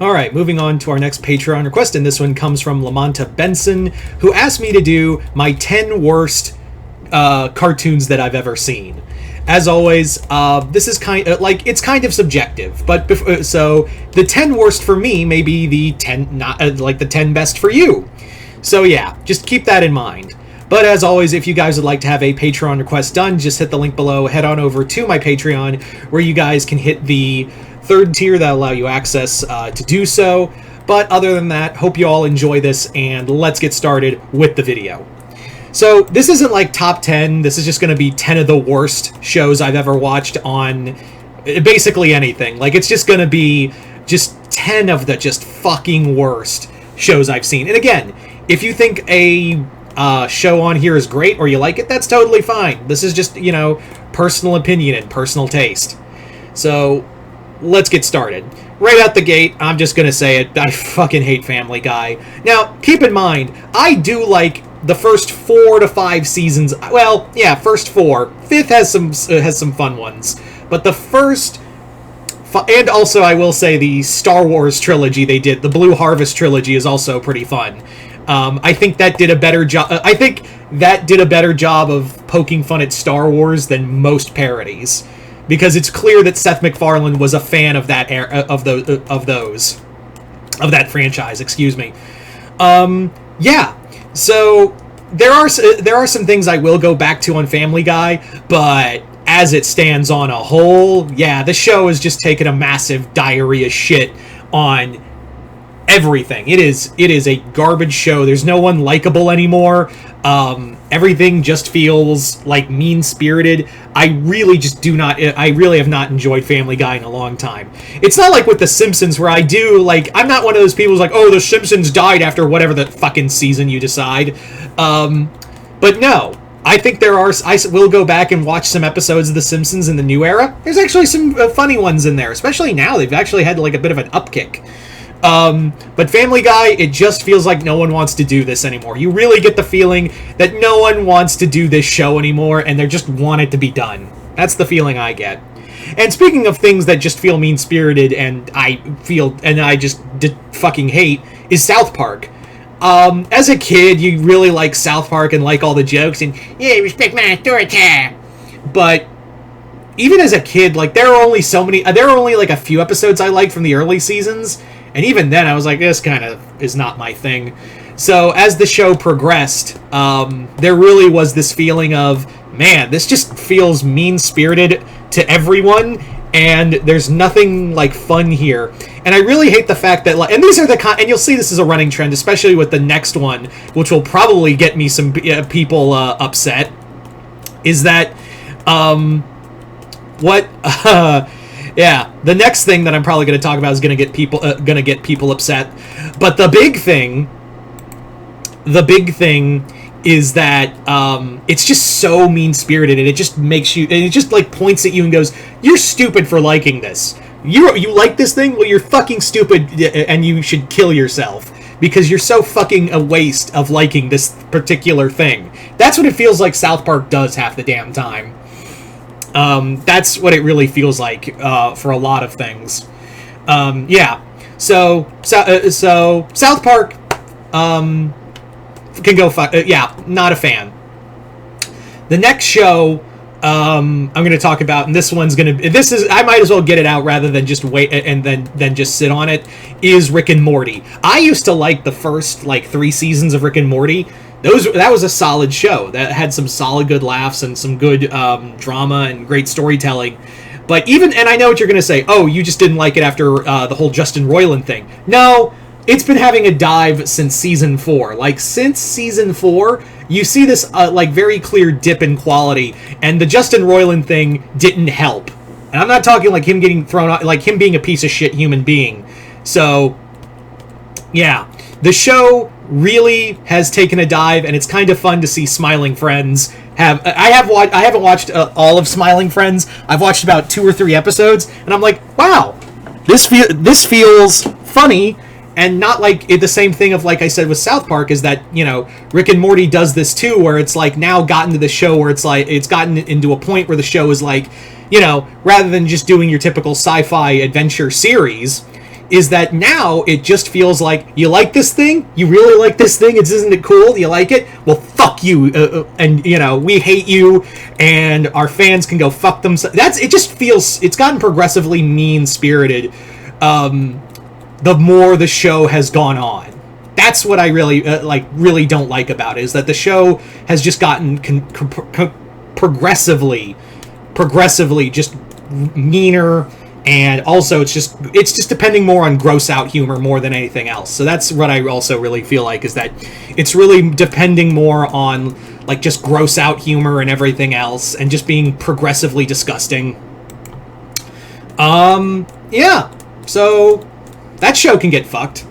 All right, moving on to our next Patreon request, and this one comes from Lamanta Benson, who asked me to do my 10 worst cartoons that I've ever seen. As always, this is it's kind of subjective, but so the 10 worst for me may be the 10 the 10 best for you. So yeah, just keep that in mind. But as always, if you guys would like to have a Patreon request done, just hit the link below, head on over to my Patreon, where you guys can hit the third tier that allow you access to do so. But other than that, hope you all enjoy this, and let's get started with the video. So this isn't like top 10, this is just going to be 10 of the worst shows I've ever watched on basically anything. Like, it's just going to be just 10 of the just fucking worst shows I've seen. And again, if you think a show on here is great or you like it, that's totally fine. This is just, personal opinion and personal taste. So let's get started. Right out the gate, I'm just gonna say it, I fucking hate Family Guy. Now, keep in mind, I do like the first 4 to 5 seasons. Well, yeah, first 4. Fifth has some fun ones. But the first, and also I will say the Star Wars trilogy they did, the Blue Harvest trilogy, is also pretty fun. I think that did a better job. I think that did a better job of poking fun at Star Wars than most parodies, because it's clear that Seth MacFarlane was a fan of that of that franchise. Excuse me. Yeah. So there are some things I will go back to on Family Guy, but as it stands on a whole, yeah, the show is just taking a massive diarrhea shit on everything. It is a garbage show. There's no one likable anymore. Everything just feels like mean-spirited. I really have not enjoyed Family Guy in a long time. It's not like with The Simpsons, where I'm not one of those people who's like, oh, The Simpsons died after whatever the fucking season you decide. But no, I think I will go back and watch some episodes of The Simpsons in the new era. There's actually some funny ones in there, especially now. They've actually had like a bit of an upkick. But Family Guy, it just feels like no one wants to do this anymore. You really get the feeling that no one wants to do this show anymore, and they just want it to be done. That's the feeling I get. And speaking of things that just feel mean-spirited and I just fucking hate, is South Park. As a kid, you really like South Park and like all the jokes and, yeah, respect my authority. But even as a kid, like, there are only like a few episodes I liked from the early seasons. And even then, I was like, this kind of is not my thing. So as the show progressed, there really was this feeling of, man, this just feels mean-spirited to everyone, and there's nothing, like, fun here. And I really hate the fact that, like, and these are and you'll see this is a running trend, especially with the next one, which will probably get me some people upset, is that, yeah, the next thing that I'm probably going to talk about is going to get people upset. But the big thing is that it's just so mean-spirited, and it just makes you, and it just like points at you and goes, "You're stupid for liking this. You like this thing? Well, you're fucking stupid, and you should kill yourself because you're so fucking a waste of liking this particular thing." That's what it feels like South Park does half the damn time. That's what it really feels like for a lot of things. Yeah. So South Park can go fuck. Yeah, not a fan. The next show I'm going to talk about, and this one's going to. I might as well get it out rather than just wait and then just sit on it. Is Rick and Morty? I used to like the first 3 seasons of Rick and Morty. That was a solid show that had some solid good laughs and some good drama and great storytelling. But and I know what you're going to say, oh, you just didn't like it after the whole Justin Roiland thing. No, it's been having a dive since season 4. Since season 4, you see this very clear dip in quality, and the Justin Roiland thing didn't help. And I'm not talking like him getting thrown out, like him being a piece of shit human being. So, yeah, the show really has taken a dive, and it's kind of fun to see Smiling Friends have. I haven't watched all of Smiling Friends. I've watched about 2 or 3 episodes, and I'm like, wow, this feels funny, and not like the same thing of, like I said with South Park, is that, Rick and Morty does this too, where it's now gotten to the show where it's gotten into a point where the show is rather than just doing your typical sci-fi adventure series, is that now it just feels like, you like this thing? You really like this thing? Isn't it cool? You like it? Well, fuck you. And, we hate you, and our fans can go fuck themselves. It just feels, it's gotten progressively mean-spirited the more the show has gone on. That's what I really, really don't like about it, is that the show has just gotten progressively just meaner. And also, it's just depending more on gross out humor more than anything else. So that's what I also really feel like, is that it's really depending more on like just gross out humor and everything else, and just being progressively disgusting. Yeah. So that show can get fucked.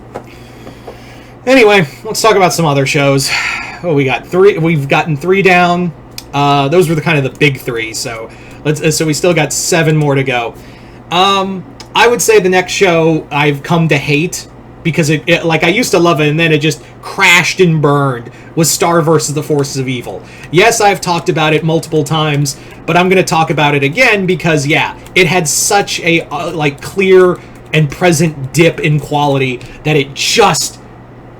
Anyway, let's talk about some other shows. Oh, we got 3. We've gotten 3 down. Those were the kind of the big 3. So we still got 7 more to go. I would say the next show I've come to hate, because it like, I used to love it and then it just crashed and burned, was Star vs. the Forces of Evil. Yes, I've talked about it multiple times, but I'm going to talk about it again because, yeah, it had such a clear and present dip in quality that it just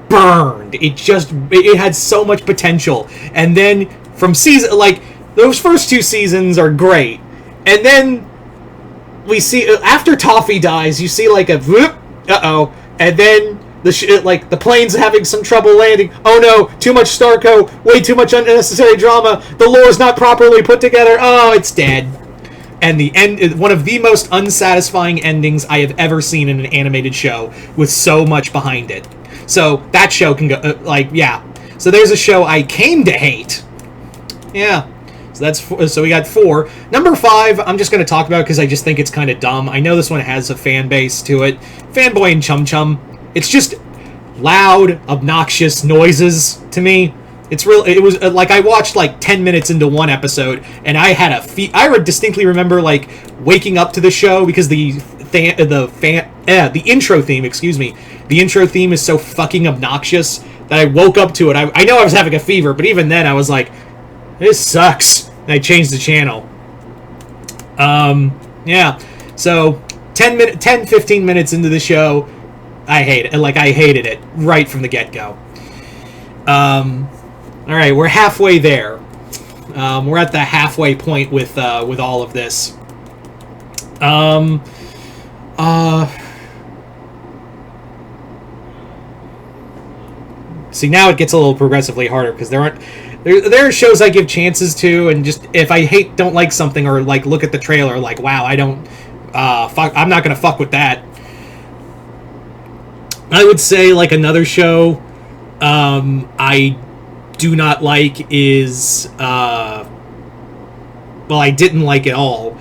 burned. It had so much potential. And then from those first 2 seasons are great. And then we see, after Toffee dies, you see like a whoop, and then the plane's having some trouble landing. Oh no, too much Starco, way too much unnecessary drama. The lore's not properly put together. Oh, it's dead. And the end, one of the most unsatisfying endings I have ever seen in an animated show, with so much behind it. So that show can go, yeah. So there's a show I came to hate. Yeah. So we got 4. Number 5, I'm just going to talk about because I just think it's kind of dumb. I know this one has a fan base to it. Fanboy and Chum Chum. It's just loud, obnoxious noises to me. It was like, I watched 10 minutes into one episode, and I had I distinctly remember waking up to the show because the intro theme, the intro theme is so fucking obnoxious that I woke up to it. I know I was having a fever, but even then I was like, this sucks. And I changed the channel. Yeah. So 15 minutes into the show, I hate it. I hated it right from the get-go. All right, we're halfway there. We're at the halfway point with all of this. See, now it gets a little progressively harder because there are shows I give chances to, and just if I don't like something or look at the trailer wow, I don't I'm not gonna fuck with that. I would say another show I do not like is I didn't like at all.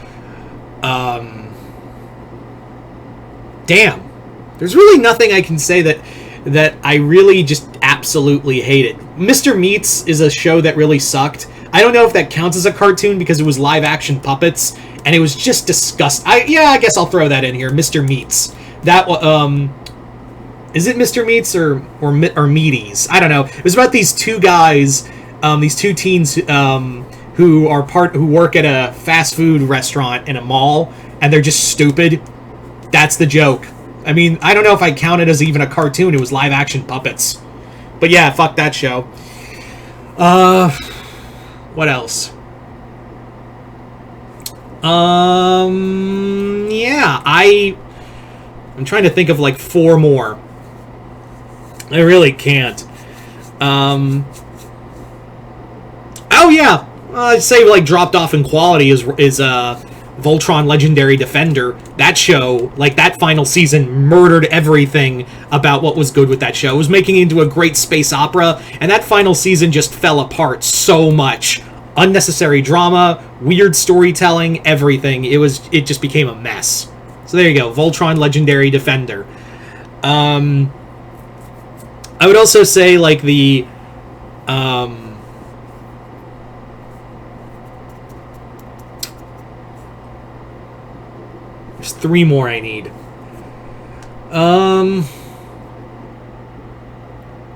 Damn, there's really nothing I can say that I really just absolutely hated. Mr. Meats is a show that really sucked. I don't know if that counts as a cartoon because it was live action puppets and it was just disgusting. I guess I'll throw that in here. Mr. Meats. That is it Mr. Meats or Meaties? I don't know. It was about these 2 guys, these 2 teens who work at a fast food restaurant in a mall, and they're just stupid. That's the joke. I mean, I don't know if I count it as even a cartoon. It was live action puppets. But yeah, fuck that show. What else? Yeah, I'm trying to think of 4 more. I really can't. Oh yeah, I'd say dropped off in quality is Voltron Legendary Defender. That show, that final season, murdered everything about what was good with that show. It was making it into a great space opera, and that final season just fell apart so much. Unnecessary drama, weird storytelling, everything. It just became a mess. So there you go, Voltron Legendary Defender. I would also say the there's 3 more I need. I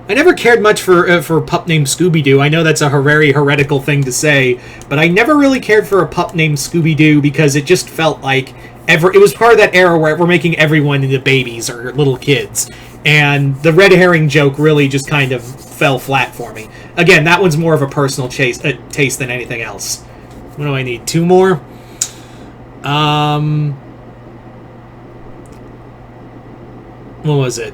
never cared much for Pup Named Scooby-Doo. I know that's a very heretical thing to say, but I never really cared for a Pup Named Scooby-Doo because it just felt like it was part of that era where we're making everyone into babies or little kids. And the red herring joke really just kind of fell flat for me. Again, that one's more of a personal taste than anything else. What do I need? 2 more? What was it?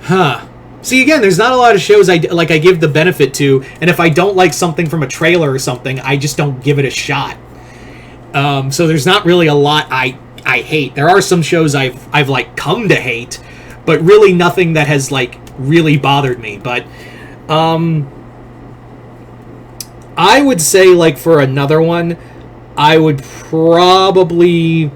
Huh. See, again, there's not a lot of shows I give the benefit to, and if I don't like something from a trailer or something, I just don't give it a shot. So there's not really a lot I hate. There are some shows I've like come to hate, but really nothing that has like really bothered me. But I would say, like, for another one, I would probably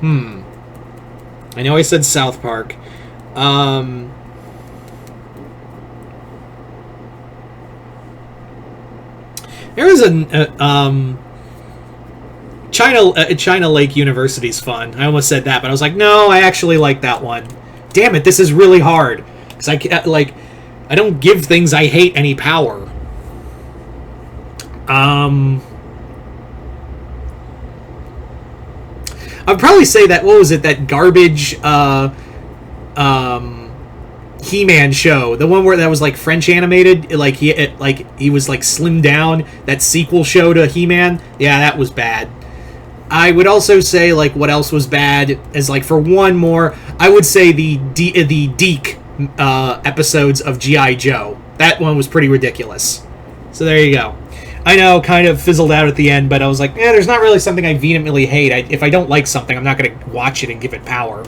I know I said South Park. There was China Lake University's fun. I almost said that, but I was like, no, I actually like that one. Damn it, this is really hard because I don't give things I hate any power. I'd probably say that, what was it, that garbage He-Man show, the one where that was like French animated, like he was like slimmed down, that sequel show to He-Man. Yeah, that was bad. I would also say, like, what else was bad is, like, for one more, I would say the Deke episodes of G.I. Joe. That one was pretty ridiculous. So there you go. I know, kind of fizzled out at the end, but I was like, there's not really something I vehemently hate. If I don't like something, I'm not going to watch it and give it power.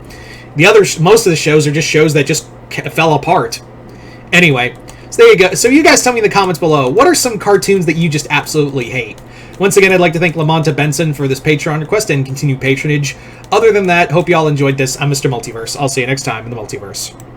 Most of the shows are just shows that just fell apart. Anyway, so there you go. So you guys tell me in the comments below, what are some cartoons that you just absolutely hate? Once again, I'd like to thank Lamonta Benson for this Patreon request and continued patronage. Other than that, hope you all enjoyed this. I'm Mr. Multiverse. I'll see you next time in the Multiverse.